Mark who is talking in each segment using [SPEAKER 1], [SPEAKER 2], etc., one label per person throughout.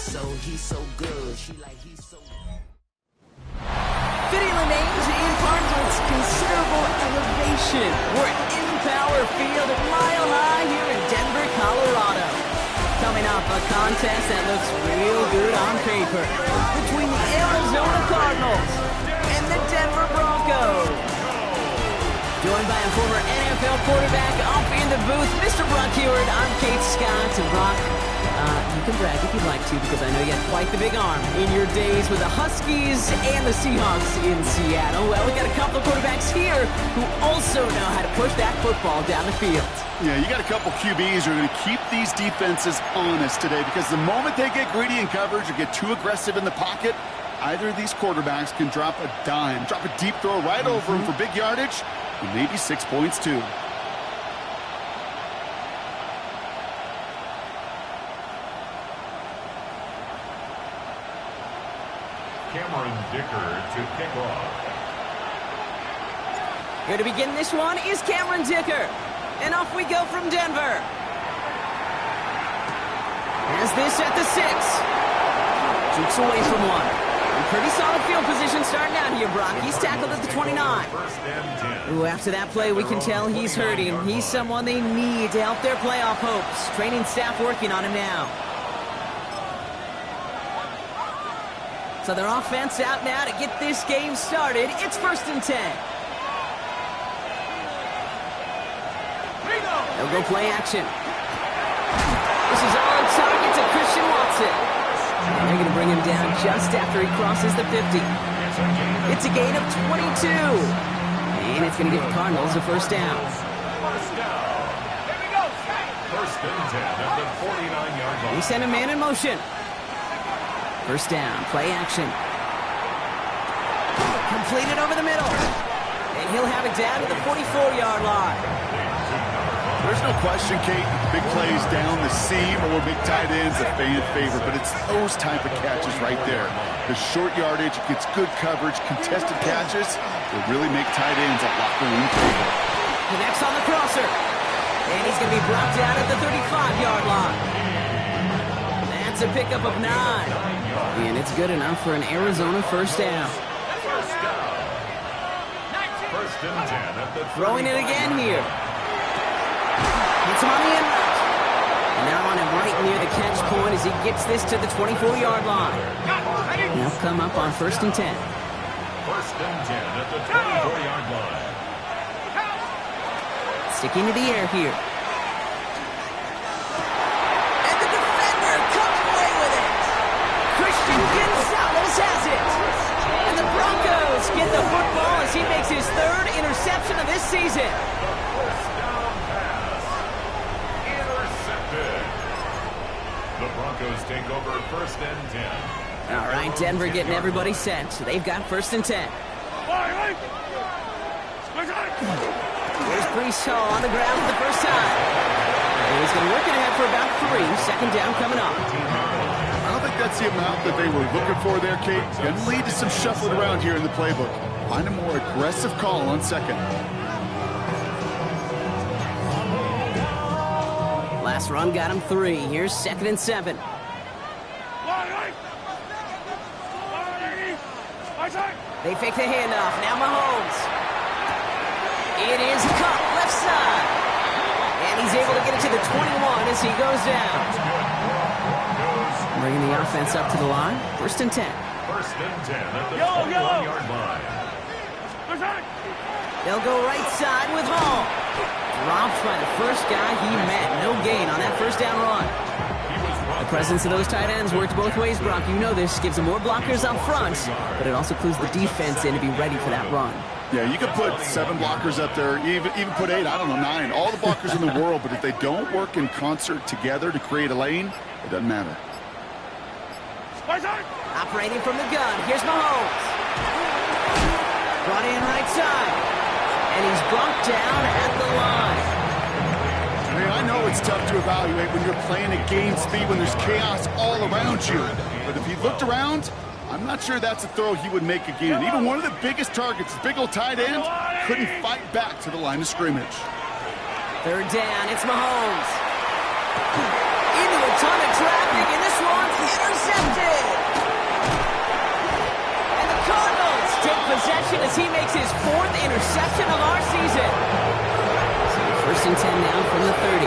[SPEAKER 1] he's so good. She like he's so.
[SPEAKER 2] Fitting the names in Cardinals, considerable elevation. We're in Power Field, Mile High here in Denver, Colorado. Coming off a contest that looks real good on paper between the Arizona Cardinals and the Denver Broncos. Joined by a former NFL quarterback off in the booth, Mr. Brock Heward. I'm Kate Scott. And Brock, you can brag if you'd like to, because I know you had quite the big arm in your days with the Huskies and the Seahawks in Seattle. Well, we got a couple of quarterbacks here who also know how to push that football down the field.
[SPEAKER 3] Yeah, you got a couple QBs who are going to keep these defenses honest today, because the moment they get greedy in coverage or get too aggressive in the pocket, either of these quarterbacks can drop a dime, drop a deep throw right over him for big yardage, and maybe 6 points too.
[SPEAKER 4] Cameron Dicker to kick off.
[SPEAKER 2] Here to begin this one is Cameron Dicker. And off we go from Denver. As this at the 6. Jukes away from one. And pretty solid field position starting out here, Brock. He's tackled at the 29. Ooh, after that play, we can tell he's hurting. He's someone they need to help their playoff hopes. Training staff working on him now. So their offense out now to get this game started. It's 1st and 10. They'll go play action. This is on target to Christian Watson. And they're going to bring him down just after he crosses the 50. It's a gain of 22. And it's going to give the Cardinals a first down.
[SPEAKER 4] First down. Here we go. 1st and 10 at the 49-yard line.
[SPEAKER 2] They send a man in motion. First down, play action. Completed over the middle. And he'll have it down to the 44-yard line.
[SPEAKER 3] There's no question, Kate, big plays down the seam or big tight ends, a fan favorite, but it's those type of catches right there. The short yardage gets good coverage, contested catches will really make tight ends a locker room favorite.
[SPEAKER 2] Connects on the crosser. And he's going to be brought down at the 35-yard line. That's a pickup of 9. And it's good enough for an Arizona first down.
[SPEAKER 4] First down. 1st and 10 at the 35.
[SPEAKER 2] Throwing it again here. It's him on the end route. And now on him right near the catch point as he gets this to the 24-yard line. They'll come up on 1st and 10.
[SPEAKER 4] 1st and 10 at the 24-yard line.
[SPEAKER 2] Sticking to the air here. And the defender comes away with it. Christian Gonzalez has it. And the Broncos get the football as he makes his 3rd interception of this season.
[SPEAKER 4] The Broncos take over 1st and 10.
[SPEAKER 2] All right, Denver getting everybody set. They've got 1st and 10. Here's Brees Hall on the ground for the first time. And he's going to work it ahead for about 3. 2nd down coming up.
[SPEAKER 3] I don't think that's the amount that they were looking for there, Kate. It's going to lead to some shuffling around here in the playbook. Find a more aggressive call on 2nd.
[SPEAKER 2] Last run got him 3. Here's 2nd and 7. They fake the handoff. Now Mahomes. It is cut left side. And he's able to get it to the 21 as he goes down. Bringing the offense up to the line. 1st and 10.
[SPEAKER 4] 1st and 10 at the 21-yard line.
[SPEAKER 2] They'll go right side with Hall. Dropped by the first guy he met. No gain on that first down run. The presence of those tight ends works both ways, Brock. You know this. Gives them more blockers up front, but it also clues the defense in to be ready for that run.
[SPEAKER 3] Yeah, you could put 7 blockers up there, even put 8, I don't know, 9. All the blockers in the world, but if they don't work in concert together to create a lane, it doesn't matter.
[SPEAKER 2] Operating from the gun. Here's Mahomes. Brought in right side. And he's brought down at the line.
[SPEAKER 3] Hey, I know it's tough to evaluate when you're playing at game speed, when there's chaos all around you. But if he looked around, I'm not sure that's a throw he would make again. Even one of the biggest targets, big old tight end, couldn't fight back to the line of scrimmage.
[SPEAKER 2] 3rd down, it's Mahomes. Into a ton of traffic, and this one's intercepted. celebration as he makes his 4th interception of our season. So 1st and 10 now from the 30.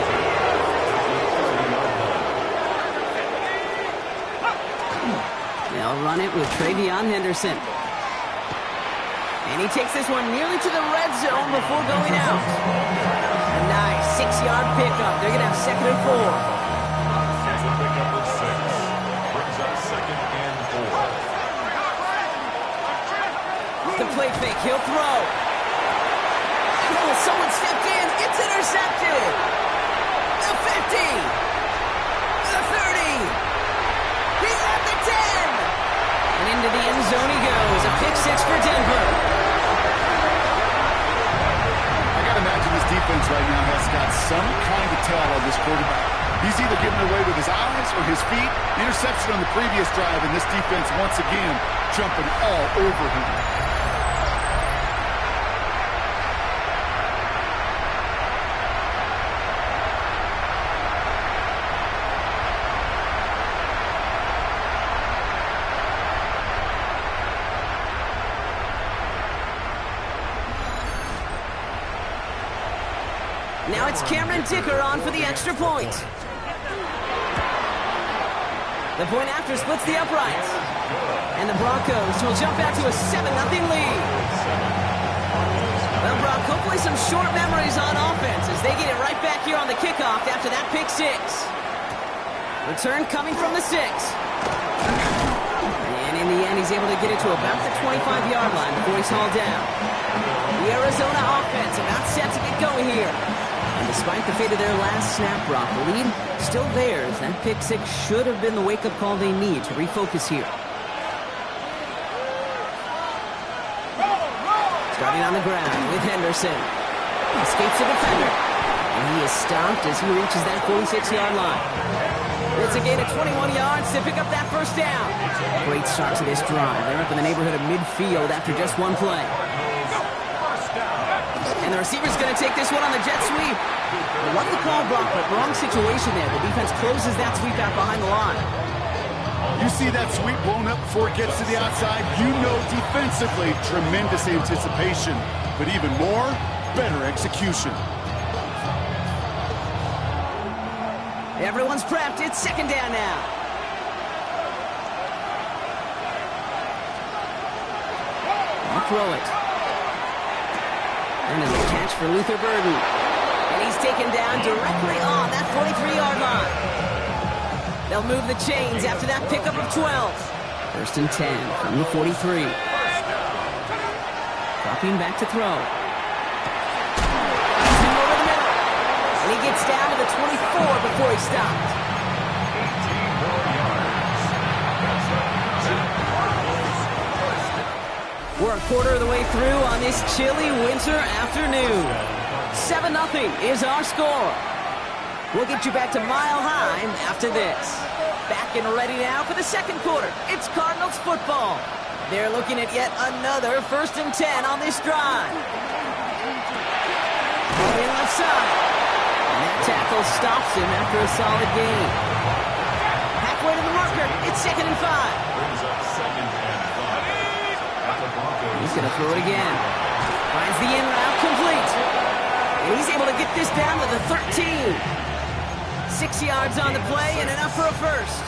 [SPEAKER 2] They'll run it with Travion Henderson. And he takes this one nearly to the red zone before going out. A nice 6-yard pickup. They're going to have 2nd and 4.
[SPEAKER 4] That's a pickup of 6. Brings up 2nd and 4.
[SPEAKER 2] The play fake. He'll throw. Oh, someone stepped in. It's intercepted. The 50. The 30. He's at the 10. And into the end zone he goes. A pick 6 for Denver.
[SPEAKER 3] I got to imagine this defense right now has got some kind of tell on this quarterback. He's either giving away with his eyes or his feet. The interception on the previous drive, and this defense once again jumping all over him.
[SPEAKER 2] Now it's Cameron Dicker on for the extra point. The point after splits the uprights. And the Broncos will jump out to a 7-0 lead. Well, Brock, hopefully some short memories on offense as they get it right back here on the kickoff after that pick 6. Return coming from the 6. And in the end, he's able to get it to about the 25-yard line before he's hauled down. The Arizona offense about set to get going here. And despite the fate of their last snap, Brock, the lead still theirs. That pick 6 should have been the wake-up call they need to refocus here. Starting on the ground with Henderson. Escapes the defender. And he is stopped as he reaches that 46-yard line. It's a gain of 21 yards to pick up that 1st down. Great start to this drive. They're up in the neighborhood of midfield after just one play. And the receiver's going to take this one on the jet sweep. Love the call, Brock, but wrong situation there. The defense closes that sweep out behind the line.
[SPEAKER 3] You see that sweep blown up before it gets to the outside, you know defensively, tremendous anticipation. But even more, better execution.
[SPEAKER 2] Everyone's prepped. It's 2nd down now. I'll throw it. And there's a catch for Luther Burden. And he's taken down directly on that 43-yard line. They'll move the chains after that pickup of 12. 1st and 10 from the 43. Dropping back to throw. He's in over the middle. And he gets down to the 24 before he stopped.
[SPEAKER 4] 18 more yards.
[SPEAKER 2] We're a quarter of the way through on this chilly winter afternoon. 7-0 is our score. We'll get you back to Mile High after this. Back and ready now for the 2nd quarter. It's Cardinals football. They're looking at yet another 1st and 10 on this drive. Moving left side. And that tackle stops him after a solid gain. Halfway to the marker. It's 2nd and 5.
[SPEAKER 4] Brings up 2nd and 5.
[SPEAKER 2] He's going to throw it again. Finds the in route complete. And he's able to get this down to the 13. 6 yards on the play and enough for a 1st.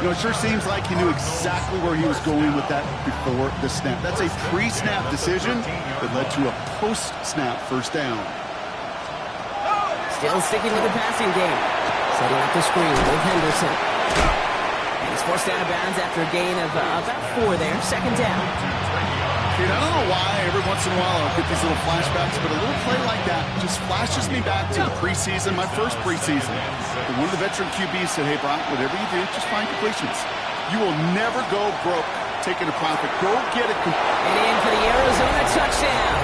[SPEAKER 3] You know, it sure seems like he knew exactly where he was going with that before the snap. That's a pre-snap decision that led to a post-snap 1st down.
[SPEAKER 2] Still sticking with the passing game. Setting up the screen with Henderson. And he's forced out of bounds after a gain of about 4 there. 2nd down.
[SPEAKER 3] Dude, I don't know why every once in a while I'll get these little flashbacks, but a little play like that just flashes me back to the preseason, my first preseason. And one of the veteran QBs said, hey, Brock, whatever you do, just find completions. You will never go broke taking a profit. Go get it.
[SPEAKER 2] And in for the Arizona touchdown.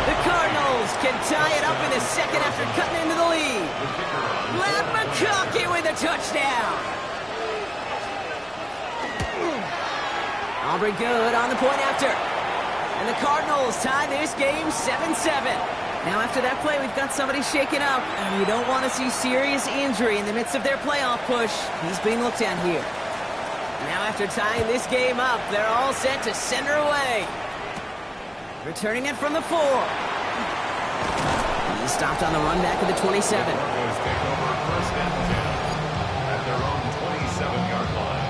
[SPEAKER 2] The Cardinals can tie it up in the 2nd after cutting into the lead. Matt McConkey with a touchdown. Aubrey good on the point after. And the Cardinals tie this game 7-7. Now after that play, we've got somebody shaken up. And you don't want to see serious injury in the midst of their playoff push. He's being looked at here. Now after tying this game up, they're all set to send her away. Returning it from the 4. He's stopped on the run back of the 27.
[SPEAKER 4] Broncos take over first and 10 at their own 27-yard line.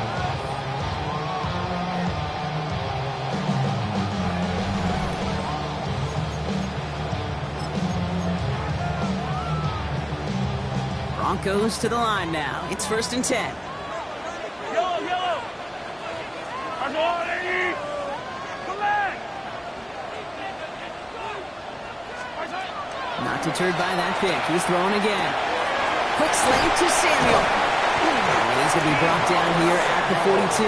[SPEAKER 2] Broncos to the line now. It's first and 10.
[SPEAKER 5] Yellow! Come back!
[SPEAKER 2] Not deterred by that pick. He's throwing again. Quick slant to Samuel. And he's going to be brought down here at the 42.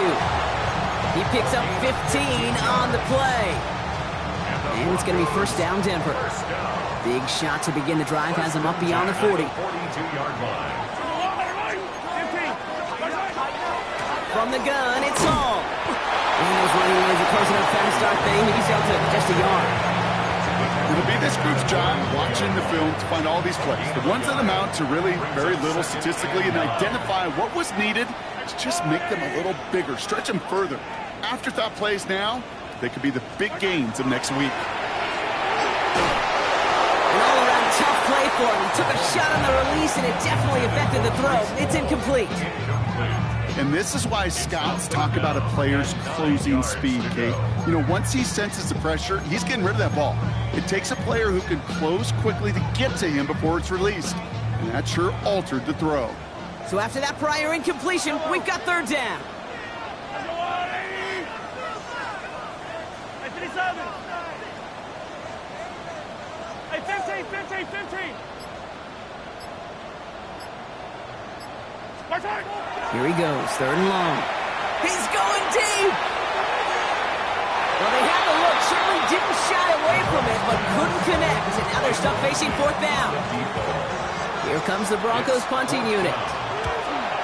[SPEAKER 2] He picks up 15 on the play. And it's going to be first down, Denver. Big shot to begin the drive has him up beyond the 40.
[SPEAKER 4] 42-yard line.
[SPEAKER 2] From the gun, it's Hall. And those running lanes are closing up fast start. He's out to just a yard.
[SPEAKER 3] It'll be this group's job watching the film to find all these plays. The ones that amount to really very little statistically and identify what was needed to just make them a little bigger, stretch them further. Afterthought plays now, they could be the big gains of next week.
[SPEAKER 2] An all-around tough play for him. He took a shot on the release and it definitely affected the throw. It's incomplete.
[SPEAKER 3] And this is why scouts talk about a player's closing speed, Kate. You know, once he senses the pressure, he's getting rid of that ball. It takes a player who can close quickly to get to him before it's released. And that sure altered the throw.
[SPEAKER 2] So after that prior incompletion, we've got third down.
[SPEAKER 5] Hey, 15.
[SPEAKER 2] Here he goes, third and long. He's going deep! Well, they had the look, certainly didn't shy away from it, but couldn't connect. And now they're stuck facing fourth down. Here comes the Broncos punting unit.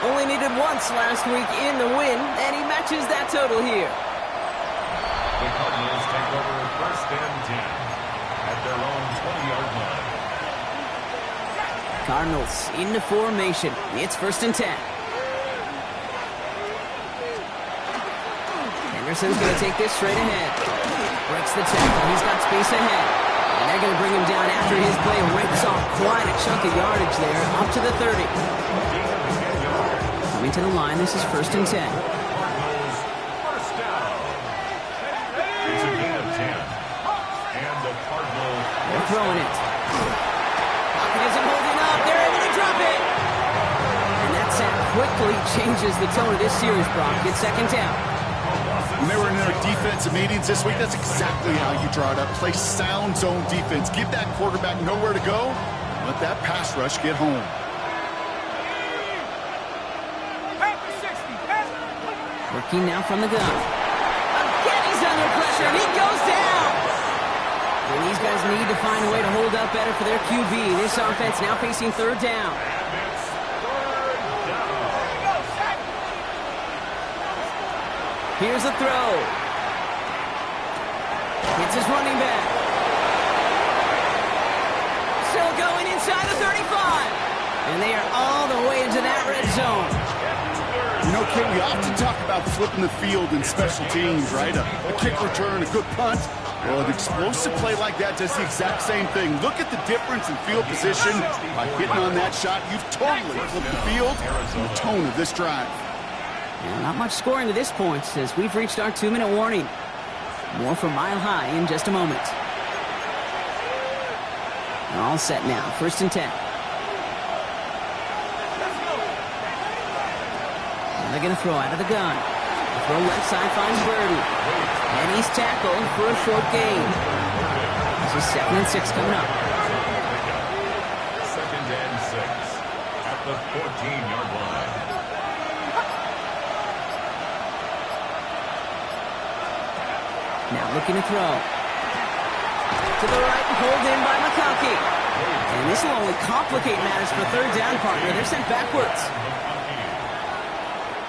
[SPEAKER 2] Only needed once last week in the win, and he matches that total here.
[SPEAKER 4] The Cardinals take over first and 10 at their own 20-yard line.
[SPEAKER 2] Cardinals into formation. It's first and 10. Henderson's going to take this straight ahead. Breaks the tackle. He's got space ahead. And they're going to bring him down after his play. Rips off quite a chunk of yardage there, up to the 30. Coming to the line, this is first and 10.
[SPEAKER 4] Cardinals first down. It's a gain of 10. And the Cardinals...
[SPEAKER 2] They're throwing it. Pocket isn't holding up. They're able to drop it. And that sack quickly changes the tone of this series, Brock. It's second down.
[SPEAKER 3] When they were in their defensive meetings this week, that's exactly how you draw it up. Play sound zone defense. Give that quarterback nowhere to go. Let that pass rush get home.
[SPEAKER 2] Working now from the gun. Again, he's under pressure, and he goes down. And these guys need to find a way to hold up better for their QB. This offense now facing third down. Here's a throw. It's his running back. Still going inside the 35. And they are all the way into that red zone.
[SPEAKER 3] You know, Kate, we often talk about flipping the field in special teams, right? A kick return, a good punt. Well, an explosive play like that does the exact same thing. Look at the difference in field position. By hitting on that shot, you've totally flipped the field and the tone of this drive.
[SPEAKER 2] Yeah, not much scoring to this point as we've reached our 2-minute warning. More from Mile High in just a moment. They're all set now. First and 10. Now they're going to throw out of the gun. The throw left side finds Burden. And he's tackled for a short gain. This is 2nd and 6 coming up.
[SPEAKER 4] 2nd and 6 at the 14-yard line.
[SPEAKER 2] Now looking to throw. To the right, pulled in by McConkey. And this will only complicate matters for third down, partner. They're sent backwards.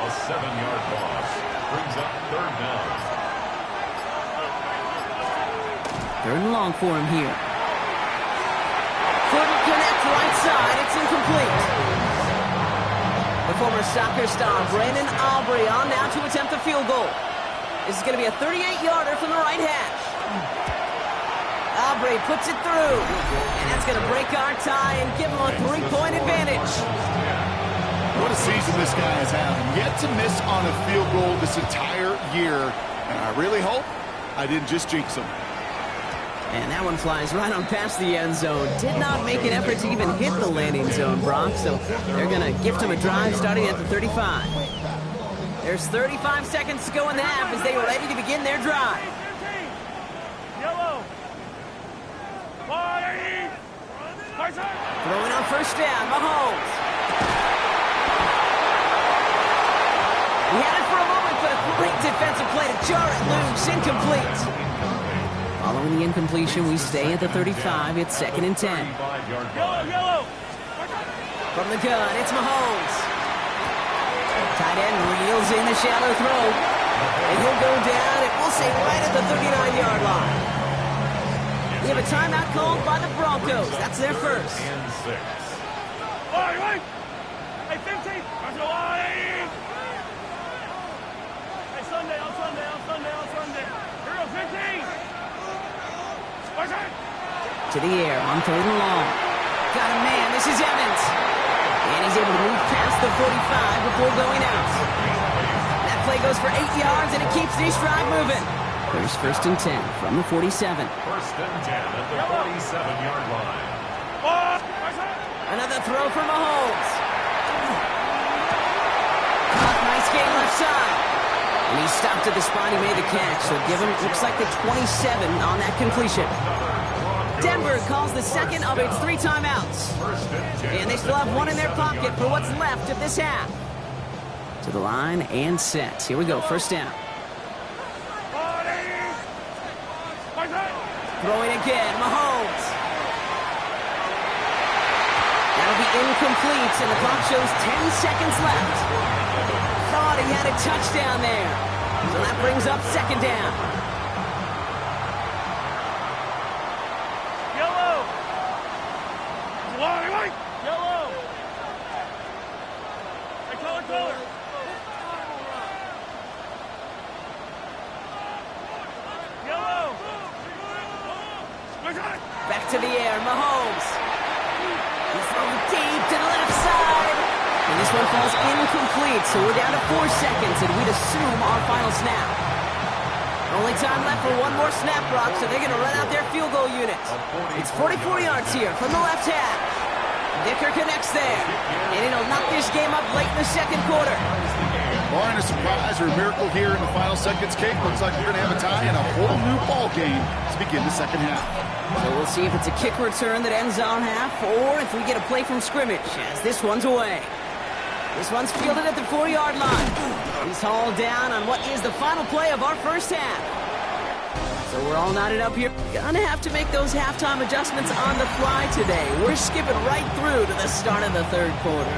[SPEAKER 4] A 7-yard loss brings up third down.
[SPEAKER 2] Third and long for him here. Couldn't connect right side. It's incomplete. The former soccer star, Brandon Aubrey, on now to attempt the field goal. This is going to be a 38-yarder from the right hash. Aubrey puts it through. And that's going to break our tie and give him a 3-point advantage.
[SPEAKER 3] What a season this guy has had. Yet to miss on a field goal this entire year. And I really hope I didn't just jinx him.
[SPEAKER 2] And that one flies right on past the end zone. Did not make an effort to even hit the landing zone, Brock. So they're going to gift him a drive starting at the 35. There's 35 seconds to go in the half as they are ready to begin their drive.
[SPEAKER 5] Yellow.
[SPEAKER 2] Throwing on first down, Mahomes. He had it for a moment, but a great defensive play to jar it loose. Incomplete. Following the incompletion, we stay at the 35. It's 2nd and 10.
[SPEAKER 5] Yellow.
[SPEAKER 2] From the gun, it's Mahomes. Tight end reels in the shallow throw. And he'll go down, and we'll say right at the 39-yard line. We have a timeout called by the Broncos. That's their first.
[SPEAKER 4] And 6.
[SPEAKER 5] Wait. Hey, 15. Hey, Sunday. Here we go, 15.
[SPEAKER 2] To the air on 3rd and long. Got a man. This is Evans. And he's able to move past the 45 before going out. That play goes for 8 yards, and it keeps this drive moving. There's 1st and 10 from the 47.
[SPEAKER 4] 1st and 10 at the 47-yard line.
[SPEAKER 2] Another throw for Mahomes. Nice game left side. And he stopped at the spot he made the catch. So give him, looks like the 27 on that completion. Denver calls the second of its 3 timeouts. And they still have one in their pocket for what's left of this half. To the line and set. Here we go, first down. Throwing again, Mahomes. That'll be incomplete, and the clock shows 10 seconds left. Thought he had a touchdown there. So that brings up 2nd down.
[SPEAKER 5] Yellow. Hey, color. Yellow.
[SPEAKER 2] Back to the air, Mahomes. He's thrown deep to the left side. And this one falls incomplete, so we're down to 4 seconds, and we'd assume our final snap. Only time left for one more snap, Brock, so they're going to run out their field goal unit. It's 44 yards here from the left half. Dicker connects there, and it'll knock this game up late in the 2nd quarter.
[SPEAKER 3] Barring a surprise or a miracle here in the final seconds, Kate, looks like we're going to have a tie and a whole new ball game to begin the 2nd half.
[SPEAKER 2] So we'll see if it's a kick return that ends our half, or if we get a play from scrimmage, as this one's away. This one's fielded at the 4-yard line. He's hauled down on what is the final play of our first half. So we're all knotted up here. Gonna have to make those halftime adjustments on the fly today. We're skipping right through to the start of the 3rd quarter.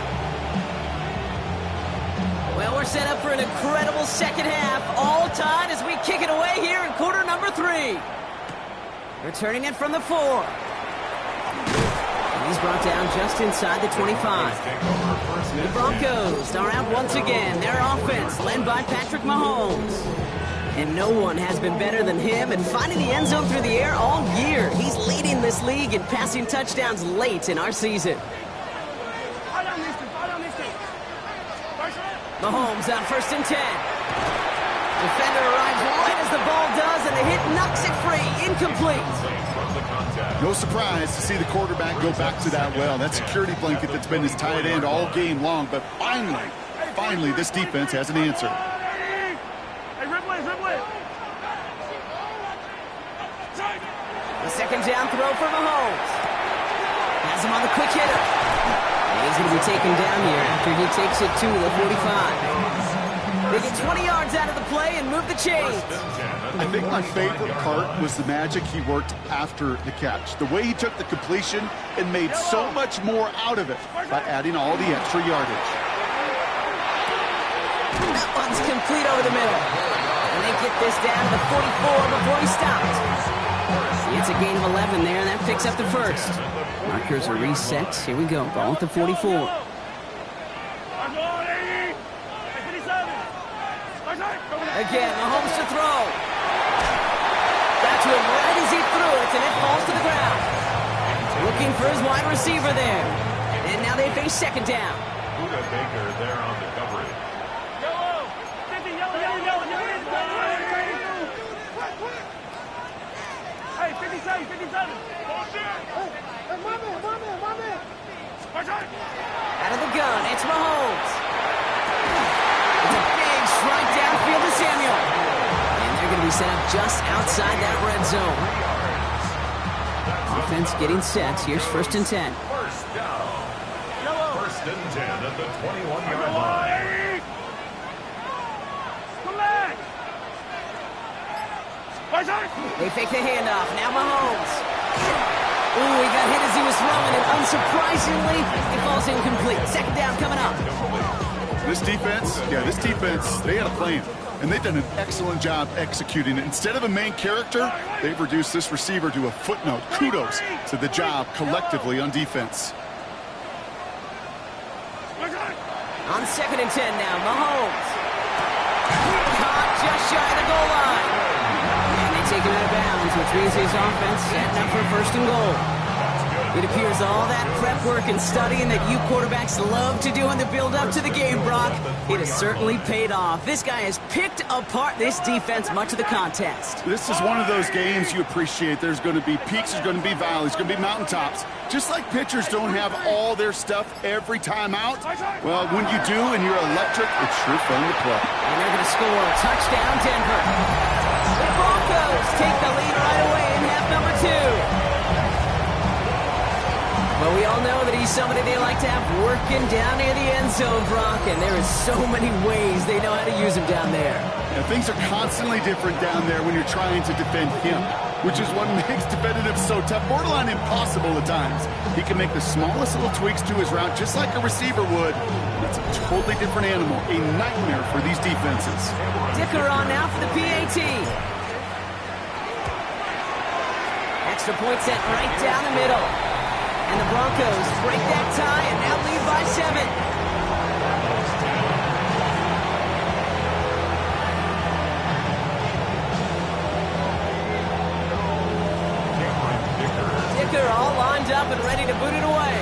[SPEAKER 2] Well, we're set up for an incredible 2nd half. All tied as we kick it away here in quarter number 3. Returning it from the 4. And he's brought down just inside the 25. The Broncos are out once again. Their offense led by Patrick Mahomes. And no one has been better than him in finding the end zone through the air all year. He's leading this league in passing touchdowns late in our season. Mahomes on 1st and 10. Defender arrives right as the ball does, and the hit knocks it free. Incomplete.
[SPEAKER 3] No surprise to see the quarterback go back to that well. That security blanket that's been his tight end all game long. But finally, this defense has an answer.
[SPEAKER 5] Hey, Ripley.
[SPEAKER 2] The 2nd down throw for Mahomes. Has him on the quick hitter. And he's going to be taken down here after he takes it to the 45. They get 20 yards out of the play and move the chains.
[SPEAKER 3] I think my favorite part was the magic he worked after the catch. The way he took the completion and made so much more out of it by adding all the extra yardage.
[SPEAKER 2] That one's complete over the middle. And they get this down to the 44 before he stopped. It's a gain of 11 there, and that picks up the 1st. Markers are reset. Here we go. Ball at the 44. Again, Mahomes to throw. got to him right as he threw it, and it falls to the ground. Looking for his wide receiver there. And now they face second down.
[SPEAKER 4] Buda Baker there on the coverage.
[SPEAKER 5] Yellow. 50, yellow. Hey, 57, 57.
[SPEAKER 2] Out of the gun, it's Mahomes. It's a big strike downfield to Samuel. And they're going to be set up just outside that red zone. Offense getting set. Here's 1st and 10.
[SPEAKER 4] First down. 1st and 10 at the 21-yard line.
[SPEAKER 5] Come back.
[SPEAKER 2] They fake the handoff. Now Mahomes. Ooh, he got hit as he was throwing it. Unsurprisingly, it falls incomplete. Second down coming up.
[SPEAKER 3] This defense, they had a plan. And they've done an excellent job executing it. Instead of a main character, they've reduced this receiver to a footnote. Kudos to the job collectively on defense.
[SPEAKER 2] On 2nd and 10 now, Mahomes. Caught just shy of the goal line. And they take him out of bounds, which means his offense setting up for 1st and goal. It appears all that prep work and studying that you quarterbacks love to do in the build-up to the game, Brock, it has certainly paid off. This guy has picked apart this defense much of the contest.
[SPEAKER 3] This is one of those games you appreciate. There's going to be peaks, there's going to be valleys, there's going to be mountaintops. Just like pitchers don't have all their stuff every time out, well, when you do and you're electric, it's sure fun to play.
[SPEAKER 2] And they're going to score. Touchdown, Denver. The Broncos take the lead right away in half number 2. Well, we all know that he's somebody they like to have working down near the end zone, Brock, and there is so many ways they know how to use him down there.
[SPEAKER 3] Yeah, things are constantly different down there when you're trying to defend him, which is what makes defensive so tough, borderline impossible at times. He can make the smallest little tweaks to his route just like a receiver would. It's a totally different animal, a nightmare for these defenses.
[SPEAKER 2] Dicker on now for the PAT. Extra point set right down the middle. And the Broncos break that tie and now lead by 7. Dicker all lined up and ready to boot it away.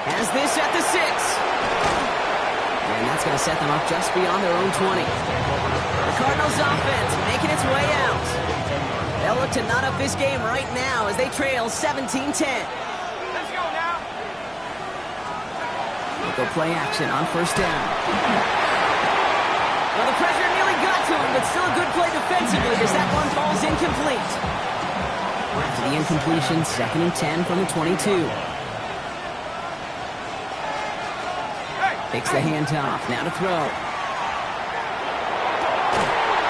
[SPEAKER 2] Has this at the 6. And that's going to set them up just beyond their own 20. The Cardinals offense making its way out. They'll look to knot up this game right now as they trail 17-10.
[SPEAKER 5] Let's go now.
[SPEAKER 2] They'll go play action on 1st down. Well, the pressure nearly got to him, but still a good play defensively as that one falls incomplete. After the incompletion, 2nd and 10 from the 22. Takes the handoff, now to throw.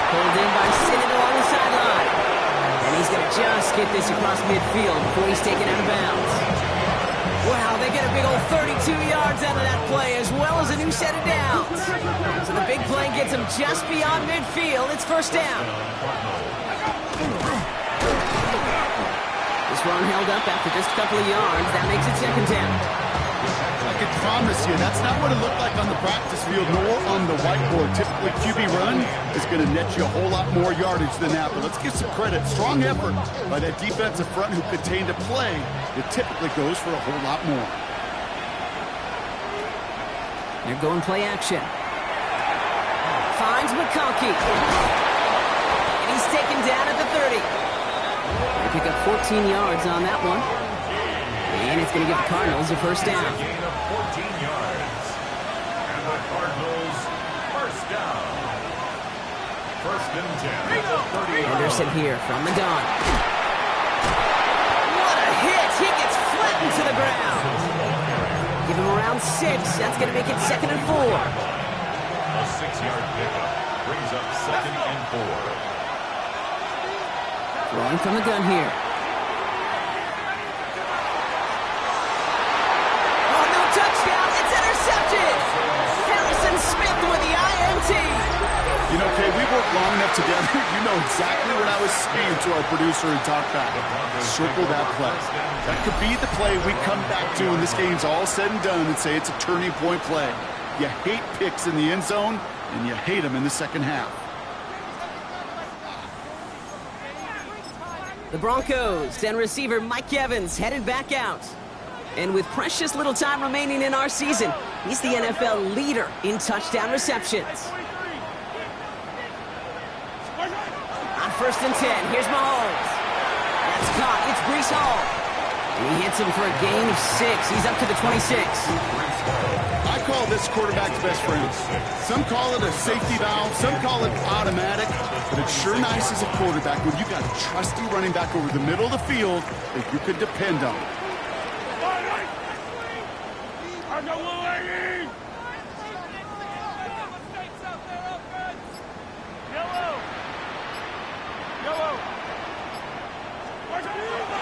[SPEAKER 2] Pulled in by Sinnott along the sideline. And he's going to just get this across midfield before he's taken out of bounds. Wow, they get a big old 32 yards out of that play, as well as a new set of downs. So the big play gets him just beyond midfield. It's 1st down. This run held up after just a couple of yards. That makes it 2nd down.
[SPEAKER 3] I can promise you, that's not what it looked like on the practice field nor on the whiteboard. Typically, QB run is going to net you a whole lot more yardage than that. But let's give some credit. Strong effort by that defensive front who contained a play. It typically goes for a whole lot more.
[SPEAKER 2] They're going play action. Finds McConkey. And he's taken down at the 30. They pick up 14 yards on that one. And it's going to give the Cardinals a 1st down.
[SPEAKER 4] A gain of 14 yards. And the Cardinals 1st down. 1st and 10.
[SPEAKER 2] Henderson here from the gun. What a hit! He gets flattened to the ground. Give him around 6. That's going to make it 2nd and 4.
[SPEAKER 4] A 6-yard pickup brings up 2nd and 4.
[SPEAKER 2] Throwing from the gun here. Touchdown, it's intercepted! Harrison Smith with the INT!
[SPEAKER 3] You know, Kay, we worked long enough together. You know exactly what I was saying to our producer and talk back. Circle that play. That could be the play we come back to when this game's all said and done and say it's a turning point play. You hate picks in the end zone, and you hate them in the second half.
[SPEAKER 2] The Broncos and receiver Mike Evans headed back out. And with precious little time remaining in our season, he's the NFL leader in touchdown receptions. On 1st and 10, here's Mahomes. That's caught. It's Breece Hall. And he hits him for a gain of 6. He's up to the 26.
[SPEAKER 3] I call this quarterback's best friend. Some call it a safety valve, some call it automatic, but it's sure nice as a quarterback when you got a trusty running back over the middle of the field that you can depend on.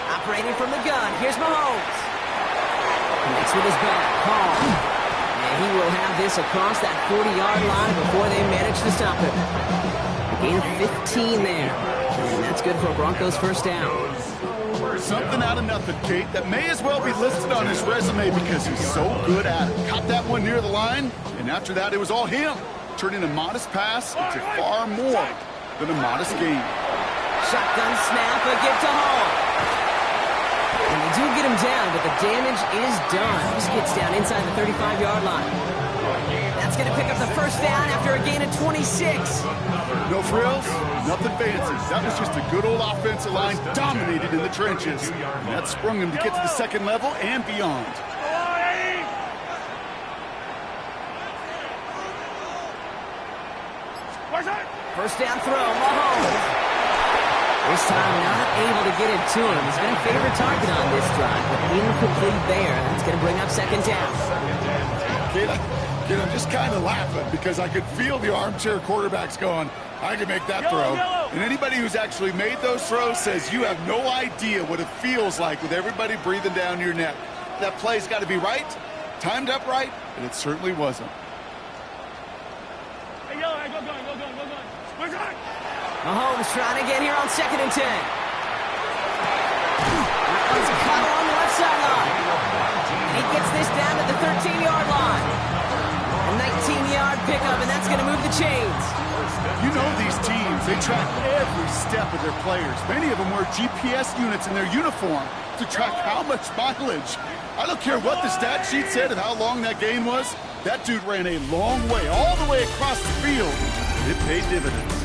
[SPEAKER 2] Operating from the gun, here's Mahomes. Connects with his back, Hall. And he will have this across that 40-yard line before they manage to stop him. A gain of 15 there. And that's good for a Broncos first down.
[SPEAKER 3] Something out of nothing, Kate, that may as well be listed on his resume because he's so good at it. Caught that one near the line, and after that, it was all him. Turning a modest pass into far more than a modest gain.
[SPEAKER 2] Shotgun snap, a give to Hall. And they do get him down, but the damage is done. He gets down inside the 35-yard line. That's going to pick up the first down after a gain of 26.
[SPEAKER 3] No frills, nothing fancy. That was just a good old offensive line dominated in the trenches. And that sprung him to get to the second level and beyond.
[SPEAKER 2] First down throw, Mahomes. This time not able to get it to him. He's been a favorite target on this drive, but incomplete there. That's going to bring up second down.
[SPEAKER 3] Kid, I'm just kind of laughing because I could feel the armchair quarterbacks going, I can make that throw. And anybody who's actually made those throws says you have no idea what it feels like with everybody breathing down your neck. That play's got to be right, timed up right, and it certainly wasn't.
[SPEAKER 5] Hey, yo, go going. Where's that?
[SPEAKER 2] Mahomes trying to get here on 2nd and 10. That one's caught along the left sideline. And he gets this down to the 13-yard line. A 19-yard pickup, and that's going to move the chains.
[SPEAKER 3] You know these teams, they track every step of their players. Many of them wear GPS units in their uniform to track how much mileage. I don't care what the stat sheet said of how long that gain was. That dude ran a long way, all the way across the field. It paid dividends.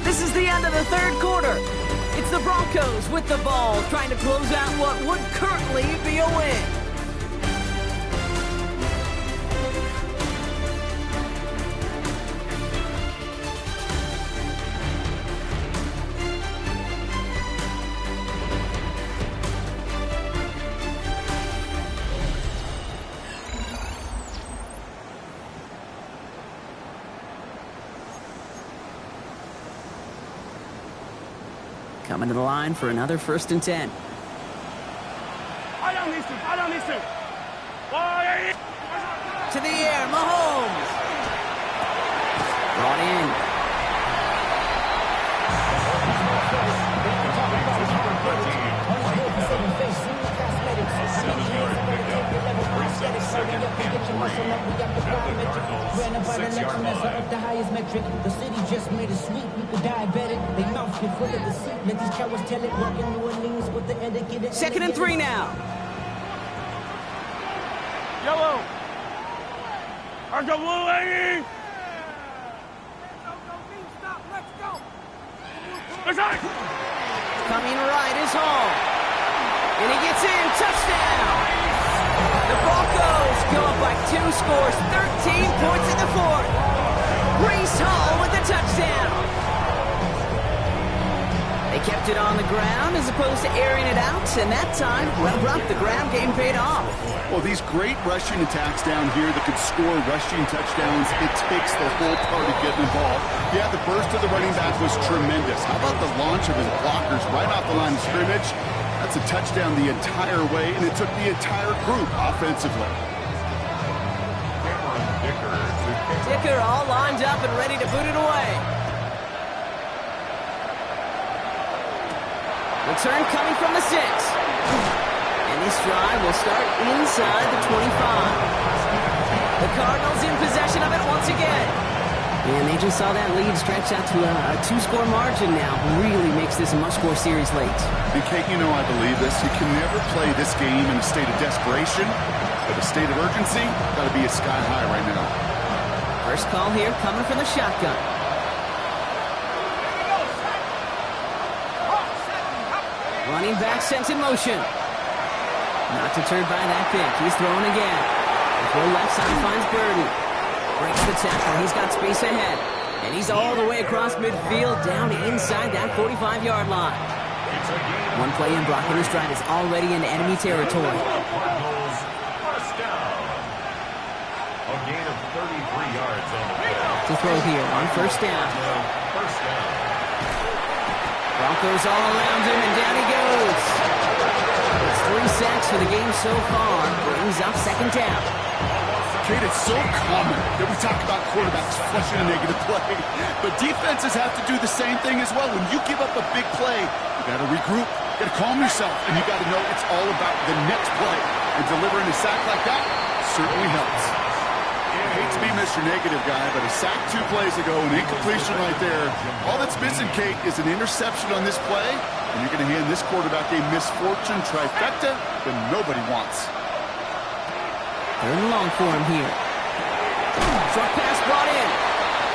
[SPEAKER 2] This is the end of the third quarter. It's the Broncos with the ball, trying to close out what would currently be a win. Coming to the line for another 1st and 10.
[SPEAKER 5] I don't need to.
[SPEAKER 2] To the air, Mahomes. Brought in.
[SPEAKER 6] The highest metric, the city just made it sweet. You could diabetic, they mouth get full of the seat. Let these cowards tell it, walking New Orleans with the end of get it.
[SPEAKER 2] 2nd and 3 now.
[SPEAKER 5] Yellow. Argo blue, lady. Let's go.
[SPEAKER 2] Coming right is Hall. And he gets in, touchdown. The Broncos go up by 2 scores, 13 points in the 4th. Breece Hall with the touchdown. They kept it on the ground as opposed to airing it out, and that time, well, the ground game paid off.
[SPEAKER 3] Well, these great rushing attacks down here that could score rushing touchdowns, it takes the whole party getting involved. Yeah, the burst of the running back was tremendous. How about the launch of his blockers right off the line of scrimmage? That's a touchdown the entire way, and it took the entire group offensively.
[SPEAKER 2] Dicker all lined up and ready to boot it away. Return coming from the 6. And this drive will start inside the 25. The Cardinals in possession of it once again. And they just saw that lead stretch out to a two-score margin now. Really makes this a must-score series late.
[SPEAKER 3] And Kate, you know I believe this. You can never play this game in a state of desperation, but a state of urgency got to be sky high right now.
[SPEAKER 2] First call here coming from the shotgun. Running back sent in motion. Not deterred by that pick. He's throwing again. The left side finds Burden. Breaks the tackle. He's got space ahead. And he's all the way across midfield, down inside that 45-yard line. One play in blocking his stride is already in enemy territory.
[SPEAKER 4] Cardinals, first down. A gain of 33 yards on the play.
[SPEAKER 2] To throw here on first down.
[SPEAKER 4] First down.
[SPEAKER 2] Broncos all around him, and down he goes. It's 3 sacks for the game so far. Brings up second down.
[SPEAKER 3] Kate, it's so common that we talk about quarterbacks flushing a negative play, but defenses have to do the same thing as well. When you give up a big play, you got to regroup, you got to calm yourself, and you got to know it's all about the next play. And delivering a sack like that certainly helps. I hate to be Mr. Negative guy, but a sack 2 plays ago, an incompletion right there. All that's missing, Kate, is an interception on this play, and you're going to hand this quarterback a misfortune trifecta that nobody wants.
[SPEAKER 2] Third and long for him here. Short pass brought in.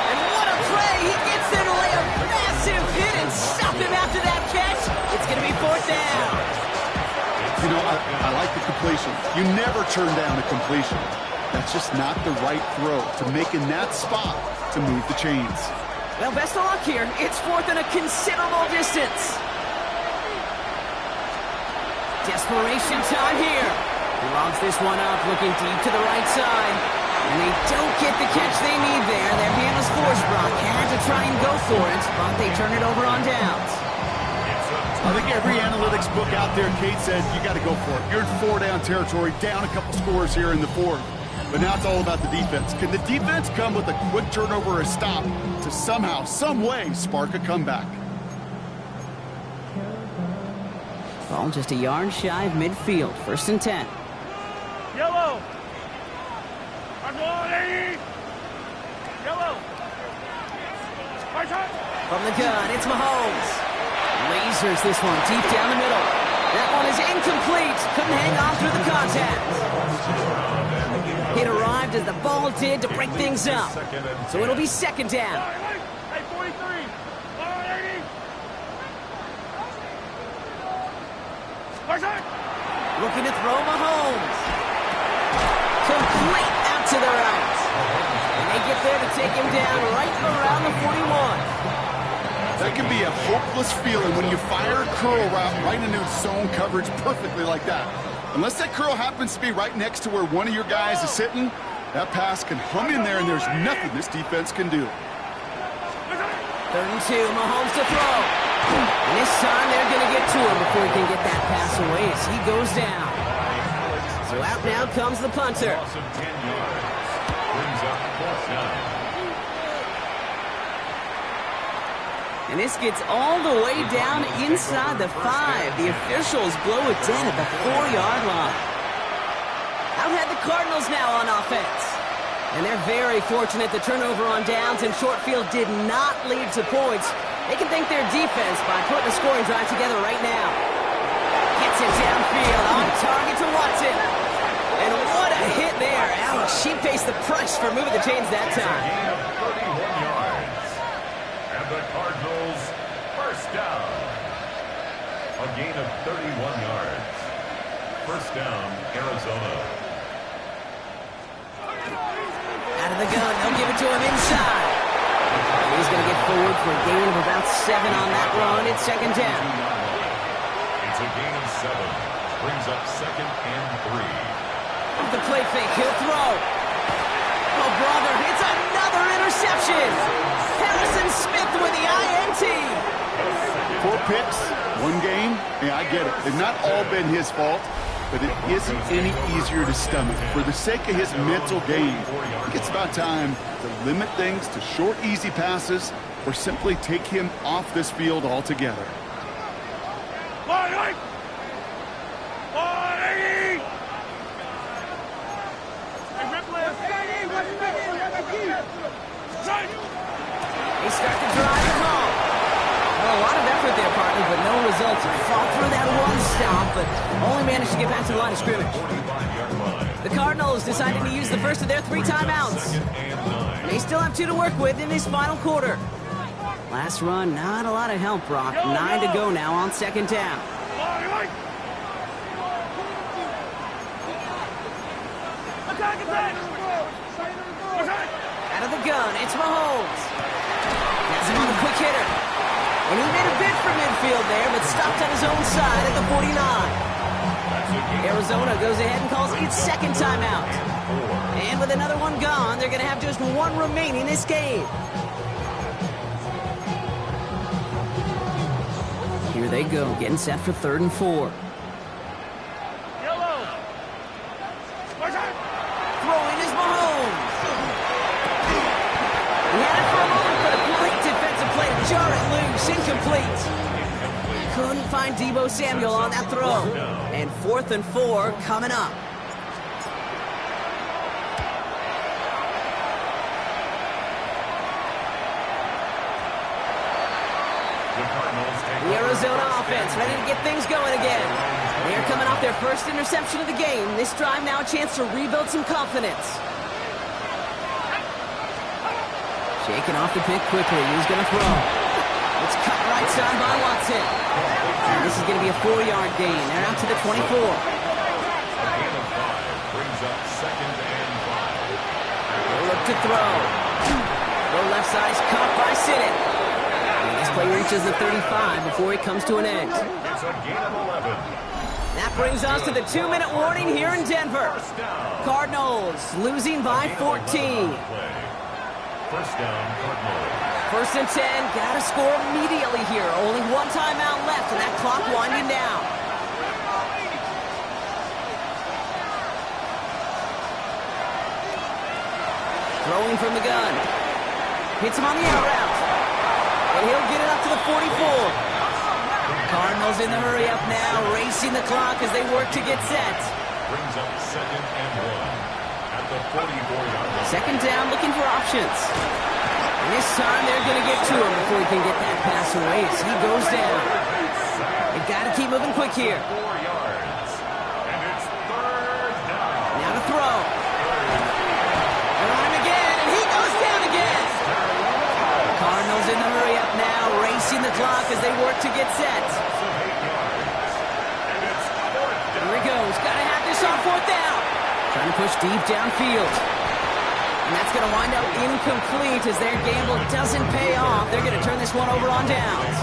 [SPEAKER 2] And what a play! He gets there to lay a massive hit and stop him after that catch. It's going to be fourth down.
[SPEAKER 3] You know, I like the completion. You never turn down a completion. That's just not the right throw to make in that spot to move the chains.
[SPEAKER 2] Well, best of luck here. It's fourth and a considerable distance. Desperation time here. He logs this one up, looking deep to the right side. And they don't get the catch they need there. Their hand was forced. Brock had to try and go for it, but they turn it over on downs.
[SPEAKER 3] I think every analytics book out there, Kate, said you got to go for it. You're in 4-down territory, down a couple scores here in the fourth. But now it's all about the defense. Can the defense come with a quick turnover or a stop to somehow, some way, spark a comeback?
[SPEAKER 2] Ball just a yard shy of midfield. First and 10.
[SPEAKER 5] Yellow. Yellow.
[SPEAKER 2] From the gun, it's Mahomes. Lasers this one deep down the middle. That one is incomplete. Couldn't hang on through the contact. It arrived as the ball did to break things up. So it'll be second down.
[SPEAKER 5] Hey, 43. 180.
[SPEAKER 2] Looking to throw Mahomes. Complete out to the right. And they get there to take him down right around the 41.
[SPEAKER 3] That can be a hopeless feeling when you fire a curl route right into zone coverage perfectly like that. Unless that curl happens to be right next to where one of your guys is sitting, that pass can hum in there and there's nothing this defense can do.
[SPEAKER 2] 3rd and 2, Mahomes to throw. And this time they're going to get to him before he can get that pass away as he goes down. So out now comes the punter.
[SPEAKER 4] Loss of 10 yards. Brings up fourth down.
[SPEAKER 2] And this gets all the way down inside the 5. The officials blow it dead at the 4-yard line. Out had the Cardinals now on offense. And they're very fortunate the turnover on downs and short field did not lead to points. They can thank their defense by putting a scoring drive together right now. Gets it downfield, on target to Watson. And what a hit there. Ouch, she faced the price for moving the chains that time.
[SPEAKER 4] Gain of 31 yards. And the Cardinals first down. A gain of 31 yards. First down, Arizona.
[SPEAKER 2] Out of the gun, they'll give it to him inside. And he's going to get forward for a gain of about 7 on that run. It's second down.
[SPEAKER 4] It's a gain of 7. Brings up second and 3.
[SPEAKER 2] Off the play fake, he'll throw. Oh, brother, it's another interception. Harrison Smith with the INT.
[SPEAKER 3] 4 picks, 1 game. Yeah, I get it. They've not all been his fault, but it isn't any easier to stomach. For the sake of his mental game, I think it's about time to limit things to short, easy passes or simply take him off this field altogether.
[SPEAKER 5] 180. Hey, rip left.
[SPEAKER 2] They start to drive it home. Well, a lot of effort there, partner, but no results. Fought through that one stop, but only managed to get back to the line of scrimmage. The Cardinals decided to use the first of their 3 timeouts. They still have 2 to work with in this final quarter. Last run, not a lot of help, Brock. 9 to go now on second down. Out of the gun, it's Mahomes. Has him on the quick hitter. And he made a bid for midfield there, but stopped on his own side at the 49. Arizona goes ahead and calls its second timeout. And with another one gone, they're going to have just 1 remaining in this game. Here they go, getting set for 3rd and 4. Throwing is Mahomes. He had it for a moment, but a great defensive play to jar it loose. Incomplete. Couldn't find Deebo Samuel on that throw. And 4th and 4 coming up. The Arizona offense ready to get things going again. They're coming off their first interception of the game. This drive now a chance to rebuild some confidence. Shaking off the pick quickly. He's going to throw. It's cut right side by Watson. And this is going to be a 4-yard gain. They're out to the 24.
[SPEAKER 4] A gain of 5 brings up 2nd and 5.
[SPEAKER 2] Look to throw. The left side is caught by Siddick. This play reaches the 35 before it comes to an end.
[SPEAKER 4] It's a gain of 11.
[SPEAKER 2] That brings us to the 2-minute warning here in Denver. Cardinals losing by 14.
[SPEAKER 4] First down, Cardinals.
[SPEAKER 2] 1st and 10, gotta score immediately here. Only 1 timeout left and that clock winding down. Throwing from the gun. Hits him on the out route. And he'll get it up to the 44. Cardinals in the hurry up now, racing the clock as they work to get set.
[SPEAKER 4] Brings up 2nd and 1 at the 44-yard line.
[SPEAKER 2] 2nd down, looking for options. And this time they're going to get to him before he can get that pass away as he goes down. They've got to keep moving quick here.
[SPEAKER 4] 4 yards. And it's 3rd down.
[SPEAKER 2] Now to throw. They're on him again, and he goes down again. Cardinals in the hurry up now, racing the clock as they work to get set. Here he goes. Got to have this on 4th down. Trying to push deep downfield. And that's going to wind up incomplete as their gamble doesn't pay off. They're going to turn this one over on downs.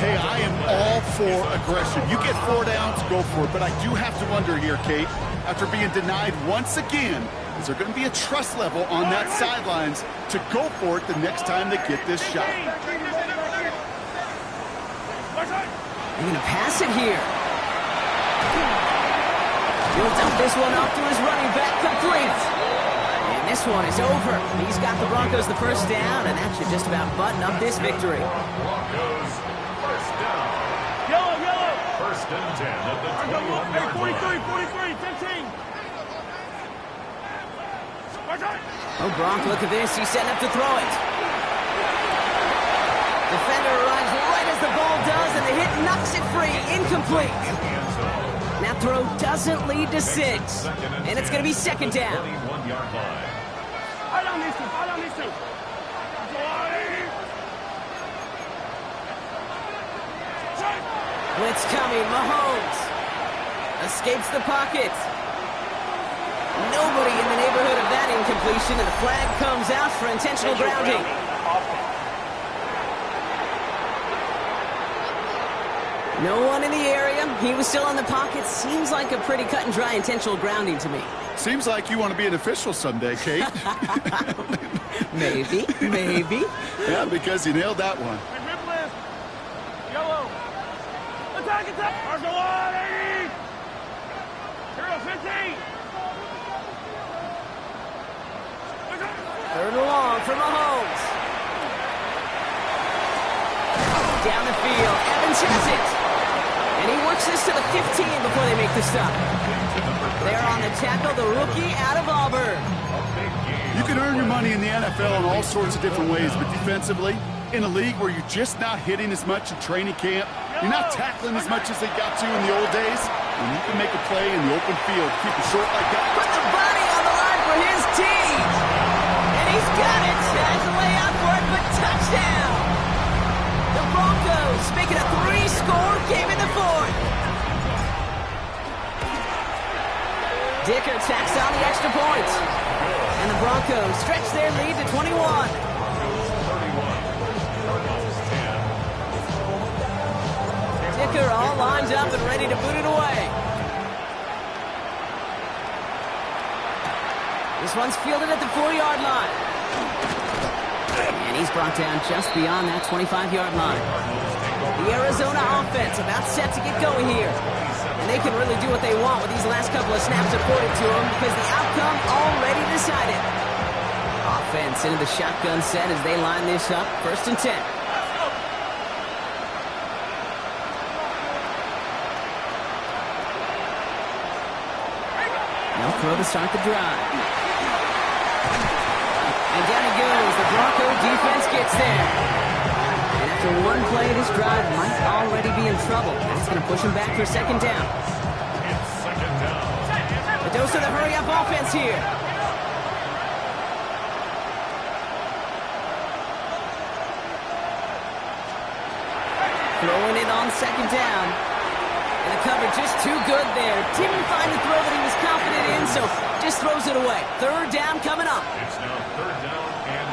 [SPEAKER 3] Hey, I am all for aggression. You get 4 downs, go for it. But I do have to wonder here, Kate, after being denied once again, is there going to be a trust level on that sidelines to go for it the next time they get this shot?
[SPEAKER 2] They're going to pass it here. He'll dump this one off to his running back, complete. And this one is over. He's got the Broncos the first down, and that should just about button up this victory.
[SPEAKER 4] Broncos, first down.
[SPEAKER 5] Yellow.
[SPEAKER 4] 1st and 10 at the 21-yard
[SPEAKER 5] 43, 15.
[SPEAKER 2] Oh, Gronk, look at this. He's setting up to throw it. Defender arrives right as the ball does, and the hit knocks it free. Incomplete. That throw doesn't lead to 6. And it's going to be 2nd down.
[SPEAKER 4] 21-yard line.
[SPEAKER 5] I don't need to.
[SPEAKER 2] Blitz coming. Mahomes escapes the pocket. Nobody in the neighborhood of that incompletion, and the flag comes out for intentional grounding. No one in the area. He was still in the pocket. Seems like a pretty cut and dry intentional grounding to me.
[SPEAKER 3] Seems like you want to be an official someday, Kate.
[SPEAKER 2] Maybe.
[SPEAKER 3] Yeah, because you nailed that one.
[SPEAKER 5] Yellow. Attack. Arsenal 80. Hero 15.
[SPEAKER 2] 3rd and long for Mahomes. Down the field. Evans has it. And he works this to the 15 before they make the stop. They're on the tackle the rookie out of Auburn.
[SPEAKER 3] You can earn your money in the NFL in all sorts of different ways, but defensively, in a league where you're just not hitting as much in training camp, you're not tackling as much as they got to in the old days, and you can make a play in the open field, keep it short like that.
[SPEAKER 2] Put the body on the line for his team. And he's got it. Has a layup for it, but touchdown. The Broncos making a 3-score game in the fourth. Dicker tacks on the extra point. And the Broncos stretch their lead to 21. Dicker all lined up and ready to boot it away. This one's fielded at the 4-yard line. And he's brought down just beyond that 25-yard line. The Arizona offense about set to get going here. And they can really do what they want with these last couple of snaps afforded to them because the outcome already decided. Offense into the shotgun set as they line this up. 1st and 10. No throw to start the drive. And down he goes. The Bronco defense gets there. And after one play, this drive might already be in trouble. That's going to push him back for 2nd down.
[SPEAKER 4] It's 2nd down.
[SPEAKER 2] The dose of the hurry-up offense here. Throwing it on 2nd down. And the cover just too good there. Didn't find the throw that he was confident in, so just throws it away. 3rd down coming up.
[SPEAKER 4] It's now 3rd down and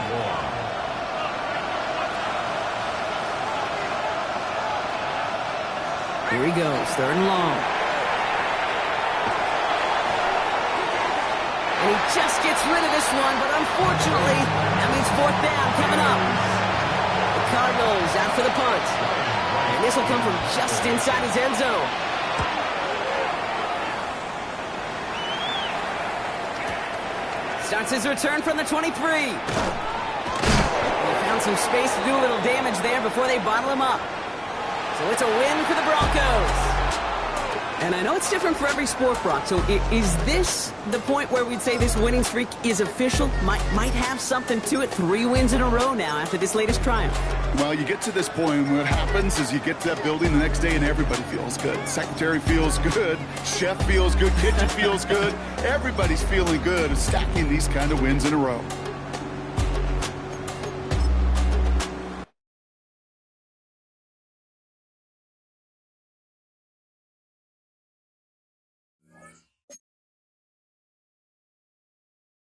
[SPEAKER 4] 1.
[SPEAKER 2] Here he goes, 3rd and long. And he just gets rid of this one, but unfortunately, that means 4th down coming up. The Cardinals out for the punt. And this will come from just inside his end zone. Starts his return from the 23. They found some space to do a little damage there before they bottle him up. So it's a win for the Broncos. And I know it's different for every sport, Brock. So is this the point where we'd say this winning streak is official? Might have something to it. 3 wins in a row now after this latest triumph.
[SPEAKER 3] Well, you get to this point, and what happens is you get to that building the next day and everybody feels good. Secretary feels good, chef feels good, kitchen feels good. Everybody's feeling good and stacking these kind of wins in a row.